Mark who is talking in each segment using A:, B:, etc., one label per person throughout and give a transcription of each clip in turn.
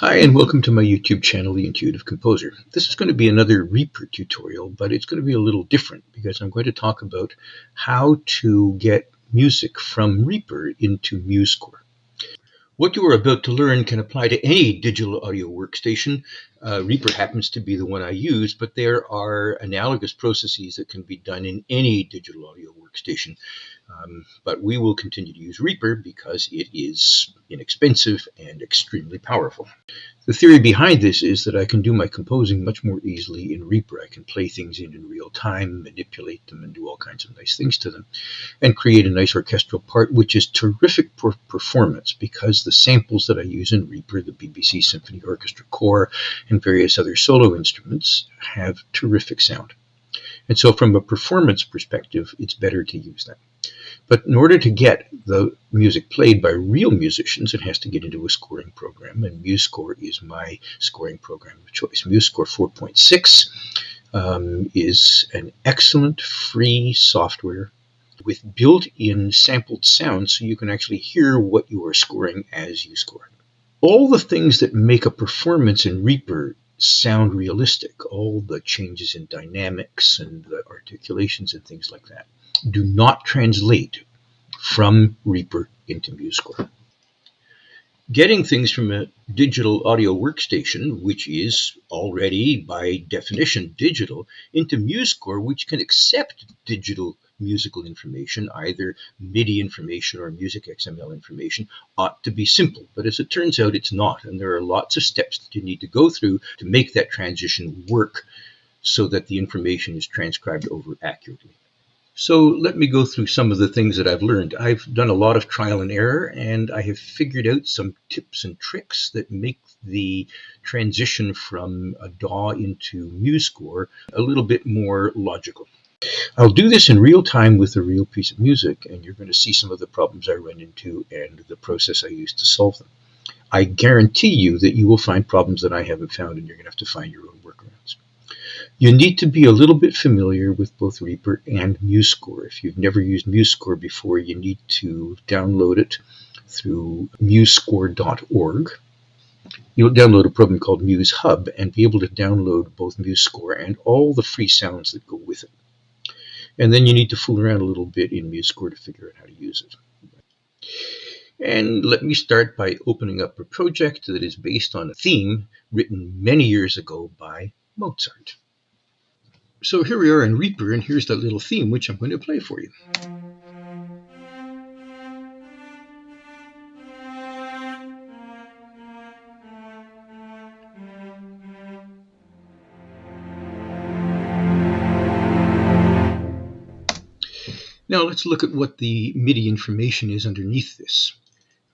A: Hi, and welcome to my YouTube channel, The Intuitive Composer. This is going to be another Reaper tutorial, but it's going to be a little different because I'm going to talk about how to get music from Reaper into MuseScore. What you are about to learn can apply to any digital audio workstation. Reaper happens to be the one I use, but there are analogous processes that can be done in any digital audio workstation. But we will continue to use Reaper because it is inexpensive and extremely powerful. The theory behind this is that I can do my composing much more easily in Reaper. I can play things in real time, manipulate them, and do all kinds of nice things to them, and create a nice orchestral part, which is terrific for performance because the samples that I use in Reaper, the BBC Symphony Orchestra core, and various other solo instruments, have terrific sound. And so from a performance perspective, it's better to use that. But in order to get the music played by real musicians, it has to get into a scoring program, and MuseScore is my scoring program of choice. MuseScore 4.6 is an excellent free software with built-in sampled sound so you can actually hear what you are scoring as you score. All the things that make a performance in Reaper sound realistic, all the changes in dynamics and the articulations and things like that, do not translate from Reaper into MuseScore. Getting things from a digital audio workstation, which is already by definition digital, into MuseScore, which can accept digital musical information, either MIDI information or music XML information, ought to be simple. But as it turns out, it's not. And there are lots of steps that you need to go through to make that transition work so that the information is transcribed over accurately. So let me go through some of the things that I've learned. I've done a lot of trial and error, and I have figured out some tips and tricks that make the transition from a DAW into MuseScore a little bit more logical. I'll do this in real time with a real piece of music, and you're going to see some of the problems I run into and the process I use to solve them. I guarantee you that you will find problems that I haven't found, and you're going to have to find your own workarounds. You need to be a little bit familiar with both Reaper and MuseScore. If you've never used MuseScore before, you need to download it through musescore.org. You'll download a program called MuseHub and be able to download both MuseScore and all the free sounds that go with it. And then you need to fool around a little bit in MuseScore to figure out how to use it. And let me start by opening up a project that is based on a theme written many years ago by Mozart. So here we are in Reaper, and here's that little theme which I'm going to play for you. Now let's look at what the MIDI information is underneath this.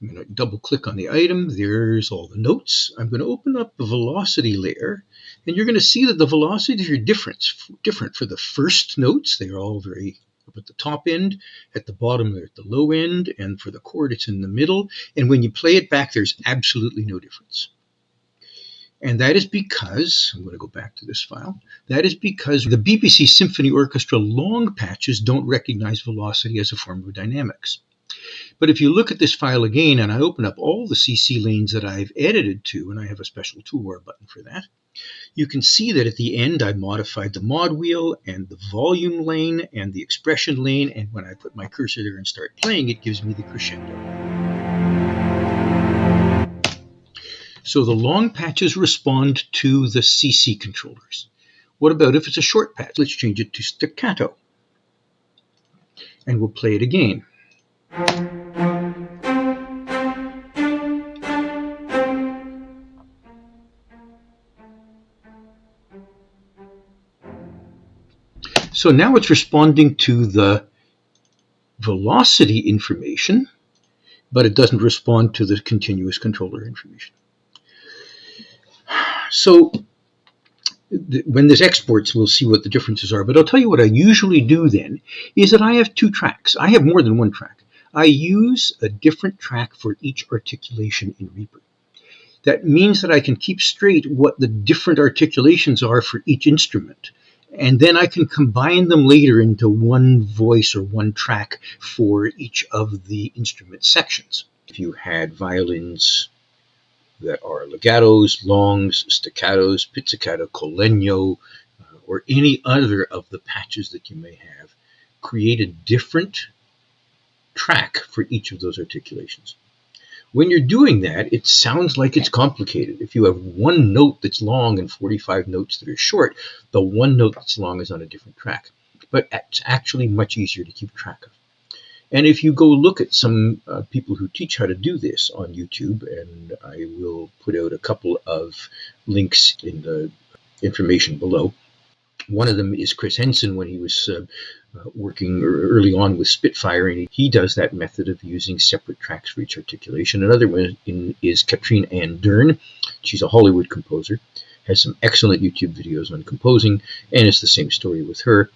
A: I'm going to double click on the item. There's all the notes. I'm going to open up the velocity layer, and you're going to see that the velocities are different for the first notes. They're all very up at the top end, at the bottom they're at the low end, and for the chord it's in the middle. And when you play it back, there's absolutely no difference. And that is because, I'm going to go back to this file, that is because the BBC Symphony Orchestra long patches don't recognize velocity as a form of dynamics. But if you look at this file again, and I open up all the CC lanes that I've edited to, and I have a special toolbar button for that, you can see that at the end I modified the mod wheel and the volume lane and the expression lane, and when I put my cursor there and start playing, it gives me the crescendo. So the long patches respond to the CC controllers. What about if it's a short patch? Let's change it to staccato. And we'll play it again. So now it's responding to the velocity information, but it doesn't respond to the continuous controller information. So when this exports, we'll see what the differences are. But I'll tell you what I usually do then is that I have two tracks. I have more than one track. I use a different track for each articulation in Reaper. That means that I can keep straight what the different articulations are for each instrument. And then I can combine them later into one voice or one track for each of the instrument sections. If you had violins, that are legatos, longs, staccatos, pizzicato, col legno, or any other of the patches that you may have, create a different track for each of those articulations. When you're doing that, it sounds like it's complicated. If you have one note that's long and 45 notes that are short, the one note that's long is on a different track. But it's actually much easier to keep track of. And if you go look at some people who teach how to do this on YouTube, and I will put out a couple of links in the information below. One of them is Chris Henson when he was working early on with Spitfire, and he does that method of using separate tracks for each articulation. Another one is Katrine Ann Dern. She's a Hollywood composer, has some excellent YouTube videos on composing, and it's the same story with her.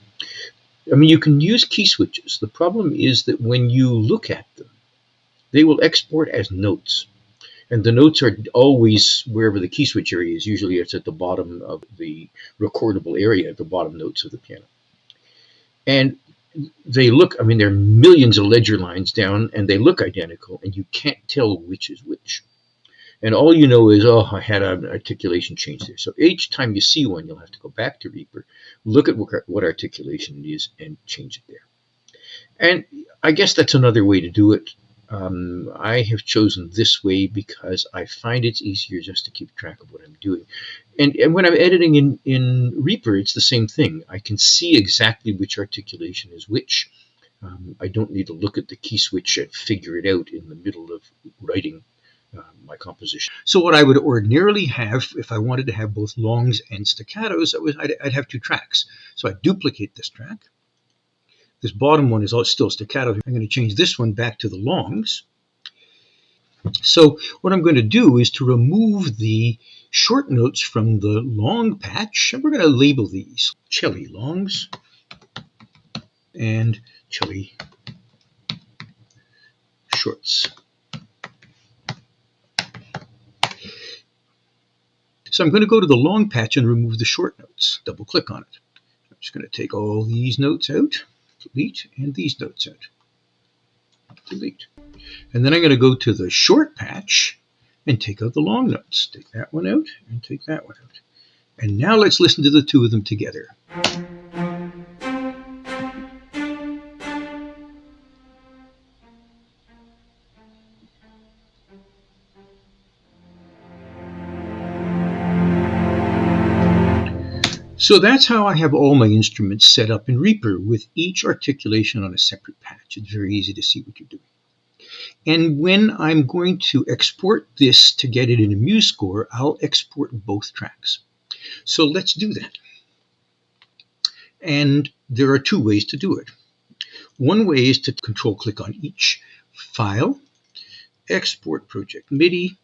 A: I mean, you can use key switches. The problem is that when you look at them, they will export as notes. And the notes are always wherever the key switch area is. Usually it's at the bottom of the recordable area, the bottom notes of the piano. And they look, I mean, there are millions of ledger lines down, and they look identical, and you can't tell which is which. And all you know is, oh, I had an articulation change there. So each time you see one, you'll have to go back to Reaper, look at what articulation it is, and change it there. And I guess that's another way to do it. I have chosen this way because I find it's easier just to keep track of what I'm doing. And when I'm editing in Reaper, it's the same thing. I can see exactly which articulation is which. I don't need to look at the key switch and figure it out in the middle of writing my composition. So what I would ordinarily have, if I wanted to have both longs and staccatos, I'd have two tracks. So I duplicate this track. This bottom one is still staccato. I'm going to change this one back to the longs. So what I'm going to do is to remove the short notes from the long patch, and we're going to label these cello longs and cello shorts. So I'm going to go to the long patch and remove the short notes. Double click on it. I'm just going to take all these notes out, delete, and these notes out, delete. And then I'm going to go to the short patch and take out the long notes. Take that one out and take that one out. And now let's listen to the two of them together. So that's how I have all my instruments set up in Reaper, with each articulation on a separate patch. It's very easy to see what you're doing. And when I'm going to export this to get it into MuseScore, I'll export both tracks. So let's do that. And there are two ways to do it. One way is to control-click on each file, export project MIDI.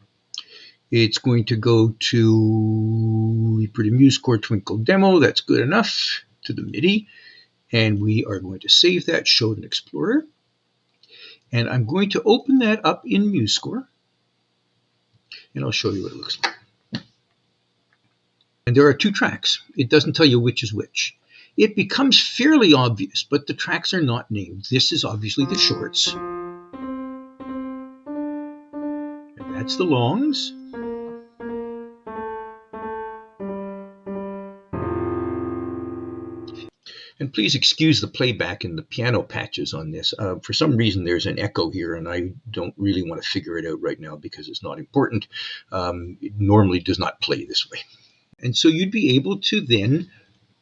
A: It's going to go to Reaper to MuseScore Twinkle Demo. That's good enough, to the MIDI. And we are going to save that, show it in Explorer. And I'm going to open that up in MuseScore. And I'll show you what it looks like. And there are two tracks. It doesn't tell you which is which. It becomes fairly obvious, but the tracks are not named. This is obviously the shorts. And that's the longs. And please excuse the playback in the piano patches on this. For some reason, there's an echo here, and I don't really want to figure it out right now because it's not important. It normally does not play this way. And so you'd be able to then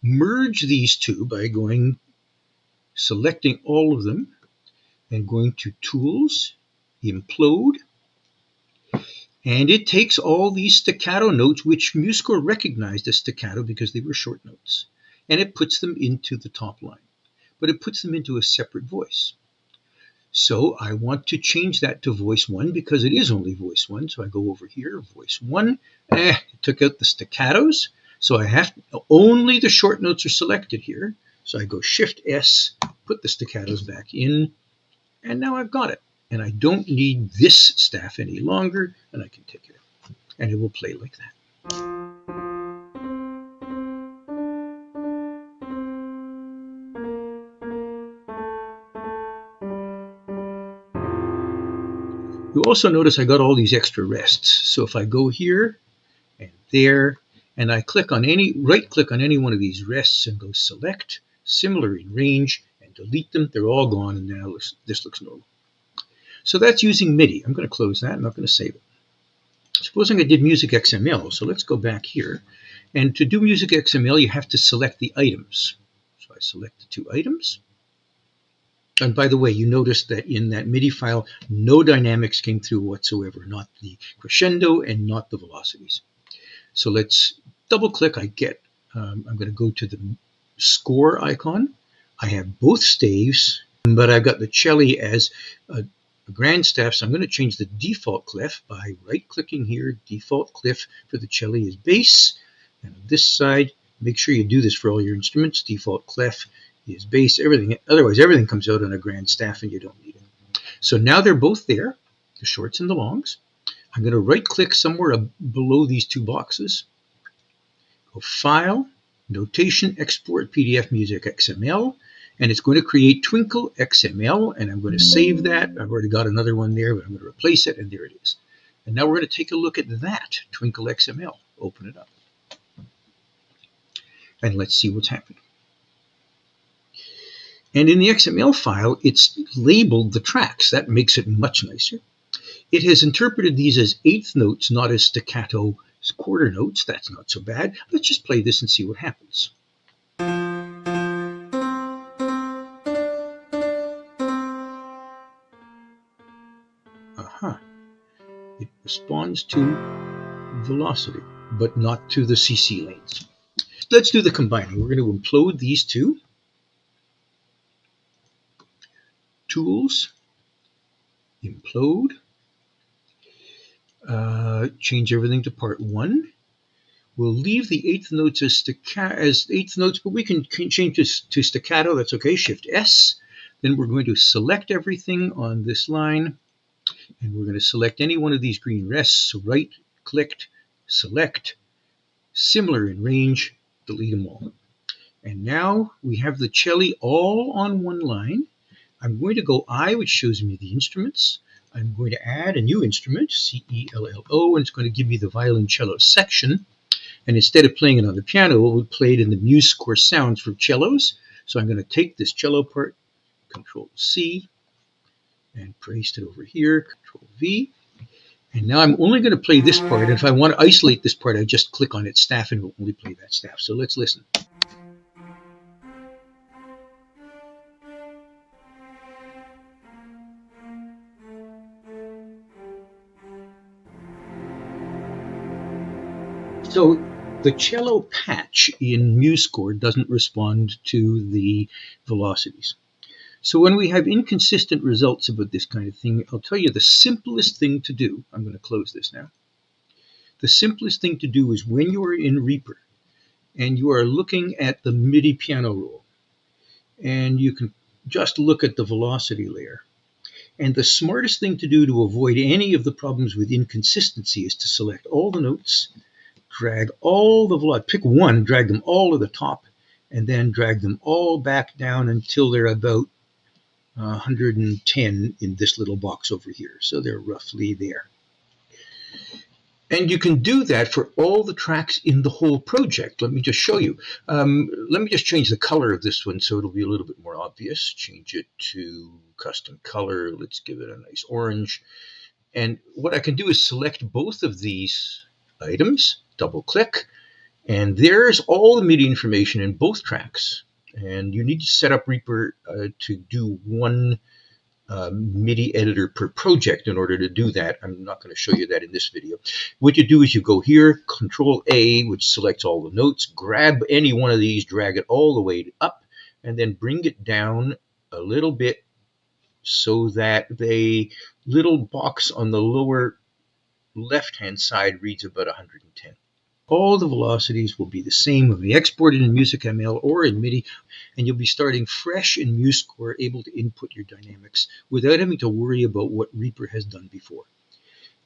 A: merge these two by selecting all of them and going to Tools, Implode. And it takes all these staccato notes, which MuseScore recognized as staccato because they were short notes, and it puts them into the top line. But it puts them into a separate voice. So I want to change that to voice 1 because it is only voice 1. So I go over here, voice 1. It took out the staccatos. So I have only the short notes are selected here. So I go Shift S, put the staccatos back in, and now I've got it. And I don't need this staff any longer, and I can take it out. And it will play like that. You also notice I got all these extra rests. So if I go here and there, and I click on right click on any one of these rests and go select, similar in range, and delete them, they're all gone, and now this looks normal. So that's using MIDI. I'm going to close that. I'm not going to save it. Supposing I did Music XML, so let's go back here. And to do Music XML, you have to select the items. So I select the two items. And by the way, you notice that in that MIDI file, no dynamics came through whatsoever, not the crescendo and not the velocities. So let's double click. I'm going to go to the score icon. I have both staves, but I've got the cello as a grand staff, so I'm going to change the default clef by right-clicking here. Default clef for the cello is bass. And on this side, make sure you do this for all your instruments. Default clef is bass. Otherwise, everything comes out on a grand staff and you don't need it. So now they're both there, the shorts and the longs. I'm going to right-click somewhere below these two boxes. Go File, Notation, Export PDF Music XML, and it's going to create Twinkle XML, and I'm going to save that. I've already got another one there, but I'm going to replace it, and there it is. And now we're going to take a look at that Twinkle XML. Open it up. And let's see what's happening. And in the XML file, it's labeled the tracks. That makes it much nicer. It has interpreted these as eighth notes, not as staccato quarter notes. That's not so bad. Let's just play this and see what happens. It responds to velocity, but not to the CC lanes. Let's do the combining. We're going to implode these two. Tools, implode, change everything to part 1. We'll leave the eighth notes as eighth notes, but we can change this to staccato. That's okay. Shift S. Then we're going to select everything on this line, and we're going to select any one of these green rests. So right-clicked, select, similar in range, delete them all. And now we have the cello all on one line. I'm going to go I, which shows me the instruments. I'm going to add a new instrument, C-E-L-L-O, and it's going to give me the violoncello section. And instead of playing it on the piano, we'll play it in the MuseScore sounds for cellos. So I'm going to take this cello part, Control-C, and paste it over here, Control-V. And now I'm only going to play this part. And if I want to isolate this part, I just click on its staff and it will only play that staff. So let's listen. So the cello patch in MuseScore doesn't respond to the velocities. So when we have inconsistent results about this kind of thing, I'll tell you the simplest thing to do. I'm going to close this now. The simplest thing to do is when you are in Reaper and you are looking at the MIDI piano roll, and you can just look at the velocity layer. And the smartest thing to do to avoid any of the problems with inconsistency is to select all the notes, drag all the velocity, pick one, drag them all to the top, and then drag them all back down until they're about 110 in this little box over here. So they're roughly there. And you can do that for all the tracks in the whole project. Let me just show you. Let me just change the color of this one so it'll be a little bit more obvious. Change it to custom color. Let's give it a nice orange. And what I can do is select both of these items, double click, and there's all the MIDI information in both tracks. And you need to set up Reaper to do one MIDI editor per project in order to do that. I'm not going to show you that in this video. What you do is you go here, Control A, which selects all the notes, grab any one of these, drag it all the way up, and then bring it down a little bit so that the little box on the lower left-hand side reads about 110. All the velocities will be the same when we export it in MusicML or in MIDI, and you'll be starting fresh in MuseScore, able to input your dynamics without having to worry about what Reaper has done before.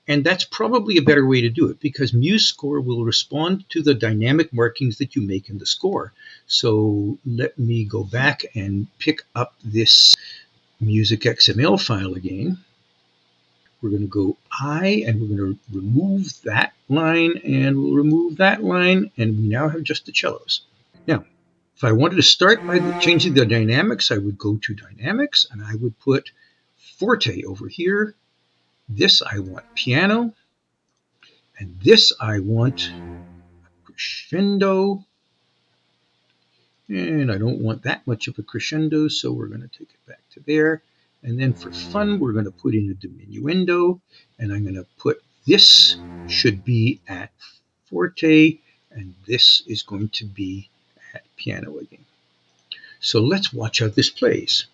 A: And that's probably a better way to do it because MuseScore will respond to the dynamic markings that you make in the score. So let me go back and pick up this Music XML file again. We're going to go I, and we're going to remove that line, and we'll remove that line, and we now have just the cellos. Now, if I wanted to start by changing the dynamics, I would go to Dynamics, and I would put Forte over here. This I want piano, and this I want crescendo, and I don't want that much of a crescendo, so we're going to take it back to there. And then for fun, we're going to put in a diminuendo, and I'm going to put this should be at forte, and this is going to be at piano again. So let's watch how this plays.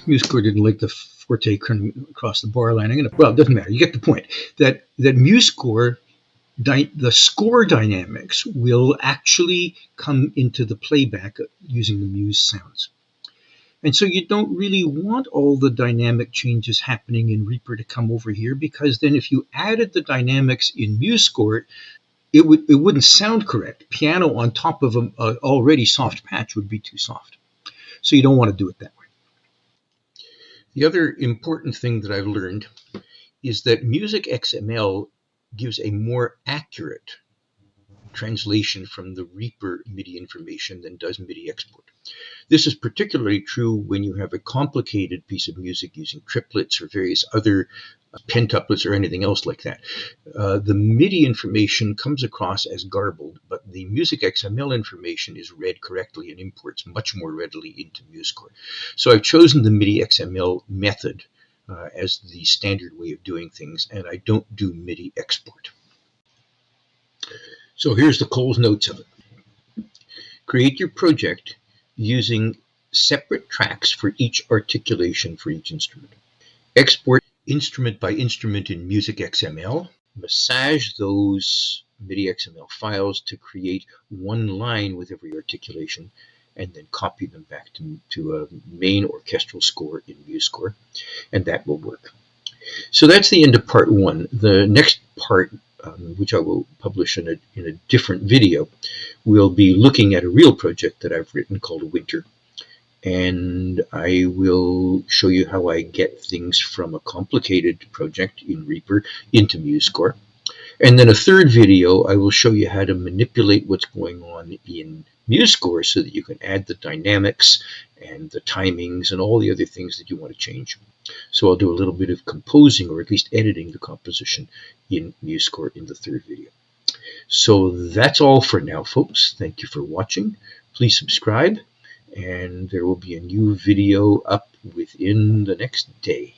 A: MuseScore didn't like the forte across the bar line. Well, it doesn't matter. You get the point. That MuseScore, the score dynamics will actually come into the playback using the MuseSounds. And so you don't really want all the dynamic changes happening in Reaper to come over here, because then if you added the dynamics in MuseScore, it wouldn't sound correct. Piano on top of an already soft patch would be too soft. So you don't want to do it that way. The other important thing that I've learned is that Music XML gives a more accurate translation from the Reaper MIDI information than does MIDI export. This is particularly true when you have a complicated piece of music using triplets or various other pentuplets or anything else like that. The MIDI information comes across as garbled, but the Music XML information is read correctly and imports much more readily into MuseScore. So I've chosen the MIDI XML method as the standard way of doing things, and I don't do MIDI export. So here's the Coles notes of it. Create your project using separate tracks for each articulation for each instrument. Export instrument by instrument in Music XML. Massage those MIDI XML files to create one line with every articulation, and then copy them back to a main orchestral score in MuseScore, and that will work. So that's the end of part one. The next part, which I will publish in a different video, we'll be looking at a real project that I've written called Winter, and I will show you how I get things from a complicated project in Reaper into MuseScore. And then a third video, I will show you how to manipulate what's going on in MuseScore so that you can add the dynamics and the timings and all the other things that you want to change. So I'll do a little bit of composing, or at least editing the composition in MuseScore in the third video. So that's all for now, folks. Thank you for watching. Please subscribe, and there will be a new video up within the next day.